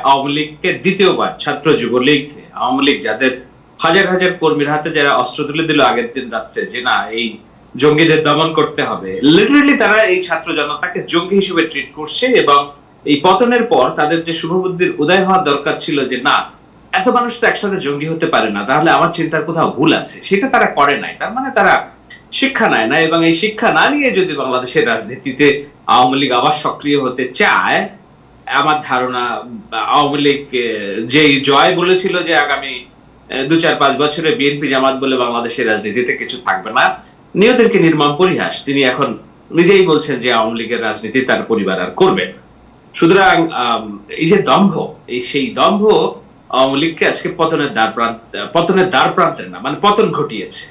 আওয়ামী লীগকে দ্বিতীয়বার ছাত্র যুবলীগ আওয়ামী লীগ যাদের হাজার হাজার কর্মীর হাতে যারা অস্ত্র তুলে দিল আগের দিন রাত্রে যে না এই জঙ্গিদের দমন করতে হবে, লিটারেলি তারা এই ছাত্র জনতাকে জঙ্গি হিসেবে ট্রিট করছে। এবং এই পতনের পর তাদের যে শুভবুদ্ধির উদয় হওয়ার দরকার ছিল যে না এত মানুষ তো একসাথে জঙ্গি হতে পারে না, তাহলে আমার চিন্তার কোথাও ভুল আছে, সেটা তারা করে নাই। তার মানে তারা শিক্ষা নেয় না, এবং এই শিক্ষা না নিয়ে যদি বাংলাদেশের রাজনীতিতে আওয়ামী লীগ আবার সক্রিয় হতে চায়, আমার ধারণা আওয়ামী লীগ যে জয় বলেছিল যে আগামী 2-4-5 বছরে বিএনপি জামাত বলে বাংলাদেশের রাজনীতিতে কিছু থাকবে না, নিয়তির কি নির্মম পরিহাস। তিনি এখন নিজেই বলছেন যে আওয়ামী লীগের রাজনীতি তার পরিবার আর করবে। সুতরাং এই যে দম্ভ, এই সেই দম্ভ আওয়ামী লীগকে আজকে পতনের দ্বার প্রান্তের না মানে পতন ঘটিয়েছে।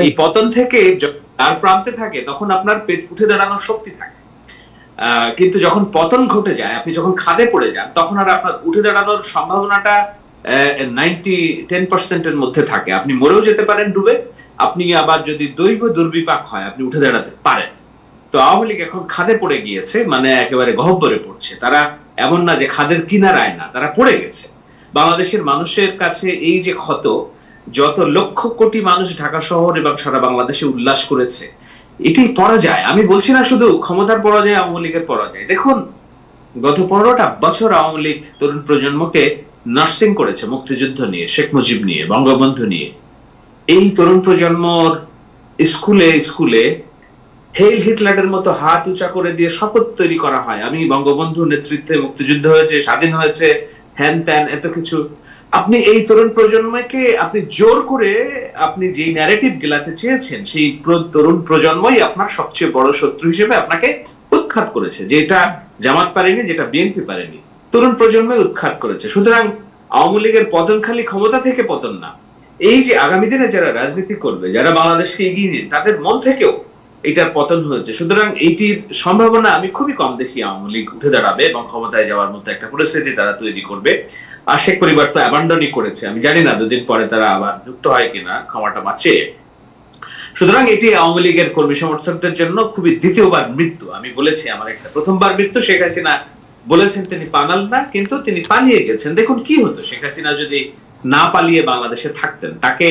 এই পতন থেকে দ্বার প্রান্তে থাকে তখন আপনার পেট উঠে দাঁড়ানোর শক্তি থাকে, কিন্তু যখন পতন ঘটে যায়, আপনি যখন খাদে পড়ে যান, তখন আর আপনার উঠে দাঁড়ানোর সম্ভাবনাটা 90-10% এর মধ্যে থাকে। আপনি মরেও যেতে পারেন ডুবে, আপনি আবার যদি দৈব দুর্বিপাক হয় আপনি উঠে দাঁড়াতে পারেন। তো আওয়ামী লীগ এখন খাদে পড়ে গিয়েছে, মানে একেবারে গহ্বরে পড়ছে। তারা এমন না যে খাদের কিনারায় না, তারা পড়ে গেছে। বাংলাদেশের মানুষের কাছে এই যে ক্ষত, যত লক্ষ কোটি মানুষ ঢাকা শহর এবং সারা বাংলাদেশে উল্লাস করেছে, এটি পরাজয়। আমি বলছি না শুধু ক্ষমতার পরাজয়, আওয়ামী লীগের পরাজয়। দেখুন গত 15টা বছর আওয়ামী লীগ তরুণ প্রজন্মকে নার্সিং করেছে মুক্তিযুদ্ধ নিয়ে, শেখ মুজিব নিয়ে, বঙ্গবন্ধু নিয়ে। এই তরুণ প্রজন্মর স্কুলে স্কুলে হেইল হিটলারের মতো হাত উঁচা করে দিয়ে শপথ তৈরি করা হয়, আমি বঙ্গবন্ধুর নেতৃত্বে মুক্তিযুদ্ধ হয়েছে, স্বাধীন হয়েছে, হ্যান ত্যান এত কিছু। আপনি এই তরুণ প্রজন্মকে আপনি জোর করে আপনি যে ন্যারেটিভ গেলাতে চেয়েছেন, সেই তরুণ প্রজন্মই আপনার সবচেয়ে বড় শত্রু হিসেবে আপনাকে উৎখাত করেছে। যেটা জামাত পারেনি, যেটা বিএনপি পারেনি, তরুণ প্রজন্মই উৎখাত করেছে। সুতরাং আওয়ামী লীগের পতন খালি ক্ষমতা থেকে পতন না, এই যে আগামী দিনে যারা রাজনীতি করবে, যারা বাংলাদেশকে এগিয়ে নিয়ে, তাদের মন থেকেও এটার পতন হয়েছে। সুতরাং এইটির সম্ভাবনা আমি খুবই কম দেখি আওয়ামী লীগ উঠে দাঁড়াবে এবং ক্ষমতায় যাওয়ার মতো একটা পরিস্থিতি তারা তৈরি করবে। আর শেখ পরিবার তো অ্যাবান্ডনই করেছে, আমি জানি না 2 দিন পরে তারা আবার যুক্ত হয় কিনা ক্ষমাটা মাছে। সুতরাং এটি আওয়ামী লীগের কর্মী সমর্থকদের জন্য খুবই দ্বিতীয়বার মৃত্যু। আমি বলেছি আমার একটা প্রথমবার মৃত্যু শেখ হাসিনা বলেছেন তিনি পালাল না, কিন্তু তিনি পালিয়ে গেছেন। দেখুন কি হতো শেখ হাসিনা যদি না পালিয়ে বাংলাদেশে থাকতেন, তাকে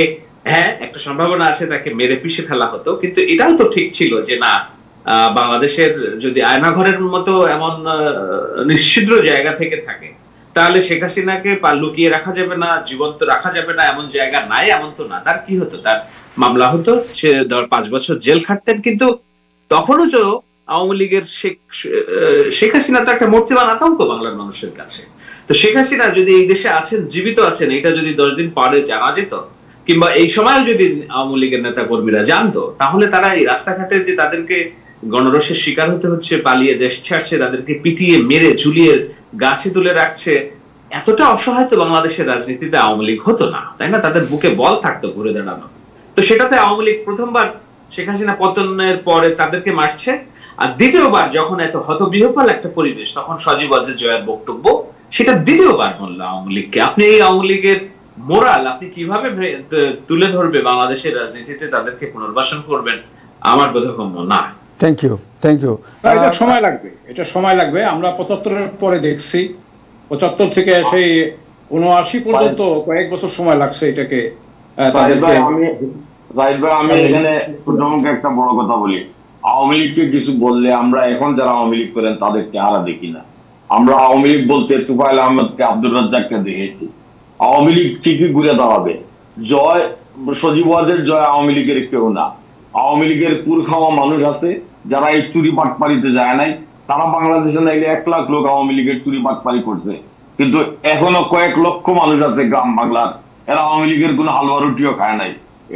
হ্যাঁ একটা সম্ভাবনা আছে তাকে মেরে পিষে ফেলা হতো, কিন্তু এটাও তো ঠিক ছিল যে না বাংলাদেশের যদি আয়নাঘরের মতো এমন নিশ্ছিদ্র জায়গা থেকে থাকে, তাহলে শেখ হাসিনাকে লুকিয়ে রাখা যাবে না, জীবন্ত রাখা যাবে না, এমন জায়গা নাই, এমন তো না। তার কি হতো, তার মামলা হতো, সে 5 বছর জেল খাটতেন। কিন্তু তখনও তো আওয়ামী লীগের শেখ হাসিনা তো একটা মূর্তিমান আতঙ্ক বাংলার মানুষের কাছে। তো শেখ হাসিনা যদি এই দেশে আছেন, জীবিত আছেন, এটা যদি 10 দিন পরে জানা যেত, কিংবা এই সময় যদি আওয়ামী লীগের নেতা কর্মীরা জানতো, তাহলে তারা এই রাস্তাঘাটে যে তাদেরকে গণরোষের শিকার হতে হচ্ছে, পালিয়ে দেশ ছাড়ছে, তাদেরকে পিটিয়ে মেরে ঝুলিয়ে গাছে তুলে রাখছে, এতটা অসহায় তো বাংলাদেশের রাজনীতিতে আওয়ামী লীগ হতো না, তাই না? তাদের বুকে বল থাকতো ঘুরে দাঁড়ানো। তো সেটাতে আওয়ামী লীগ প্রথমবার শেখ হাসিনা পতনের পরে তাদেরকে মারছে, আর দ্বিতীয়বার যখন এত হতবিহ্বল একটা পরিবেশ, তখন সজীব ওয়াজেদ জয়ের বক্তব্য, সেটা দ্বিতীয়বার বললো আওয়ামী লীগকে। আপনি এই আওয়ামী লীগের মোরাল আপনি কিভাবে তুলে ধরবে বাংলাদেশের রাজনীতিতে, তাদেরকে পুনর্বাসন করবেন, আমার বোধগম্য না। Thank you. এটা সময় লাগবে, এটা সময় লাগবে। আমরা 75-এর পরে দেখছি, 75 থেকে সেই 79 পর্যন্ত কয়েক বছর সময় লাগছে এটাকে। আমি এখানে একটা বড় কথা বলি, আওয়ামী লীগকে কিছু বললে আমরা এখন যারা আওয়ামী লীগ করেন তাদেরকে আর দেখি না। আমরা আওয়ামী লীগ বলতে তুফাইল আহমেদকে, আব্দুর রাজ্জাককে দেখেছি। আওয়ামী লীগ ঠিকই ঘুরে দাঁড়াবে। জয় সজীব ওয়াজেদ জয় আওয়ামী লীগের কেউ না। আওয়ামী লীগের কুল খাওয়া মানুষ আছে যারা এই চুরি পাটপাড়িতে যায় নাই, তারা বাংলাদেশে নাইলে 1 লাখ লোক আওয়ামী লীগের চুরি পাটপাড়ি করছে, কিন্তু এখনো কয়েক লক্ষ মানুষ আছে গ্রাম বাংলার, এরা আওয়ামী লীগের কোনো হালুয়া রুটিও খায় নাই।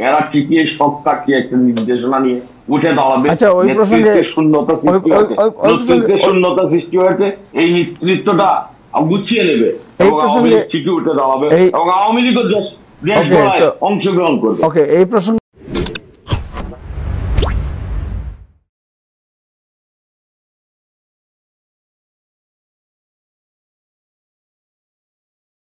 এরা ঠিকই সব কাটিয়ে একটা নির্দেশনা নিয়ে উঠে দাঁড়াবে। শূন্যতা সৃষ্টি হয়েছে, এই নেতৃত্বটা গুছিয়ে নেবে এবং আওয়ামী লীগ ঠিকই উঠে দাঁড়াবে এবং আওয়ামী লীগের অংশগ্রহণ করবে।